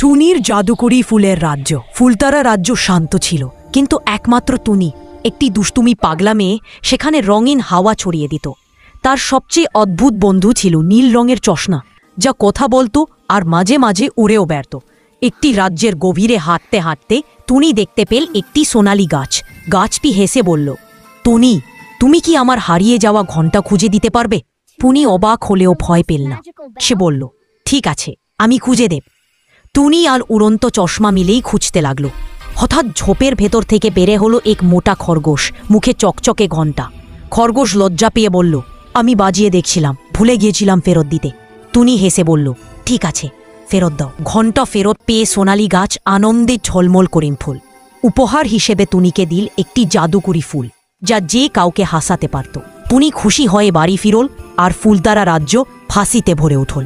টুনির জাদুকরি ফুলের রাজ্য। ফুলতারা রাজ্য শান্ত ছিল, কিন্তু একমাত্র টুনি, একটি দুষ্টুমি পাগলা মেয়ে, সেখানে রঙিন হাওয়া ছড়িয়ে দিত। তার সবচেয়ে অদ্ভুত বন্ধু ছিল নীল রঙের চশমা, যা কথা বলতো আর মাঝে মাঝে উড়েও বেড়াত। একটি রাজ্যের গভীরে হাঁটতে হাঁটতে টুনি দেখতে পেল একটি সোনালি গাছ। গাছটি হেসে বলল, টুনি, তুমি কি আমার হারিয়ে যাওয়া ঘণ্টা খুঁজে দিতে পারবে? টুনি অবাক হলেও ভয় পেল না। সে বলল, ঠিক আছে, আমি খুঁজে দেব। টুনি আর উড়ন্ত চশমা মিলেই খুঁজতে লাগলো। হঠাৎ ঝোপের ভেতর থেকে বেড়ে হলো এক মোটা খরগোশ, মুখে চকচকে ঘণ্টা। খরগোশ লজ্জা পেয়ে বলল, আমি বাজিয়ে দেখছিলাম, ভুলে গিয়েছিলাম ফেরত দিতে। টুনি হেসে বলল, ঠিক আছে, ফেরত দাও। ঘণ্টা ফেরত পেয়ে সোনালি গাছ আনন্দে ঝলমল করে ফুল। উপহার হিসেবে টুনিকে দিল একটি জাদুকরি ফুল, যা যে কাউকে হাসাতে পারত। টুনি খুশি হয়ে বাড়ি ফিরল, আর ফুলতারা রাজ্য ফাঁসিতে ভরে উঠল।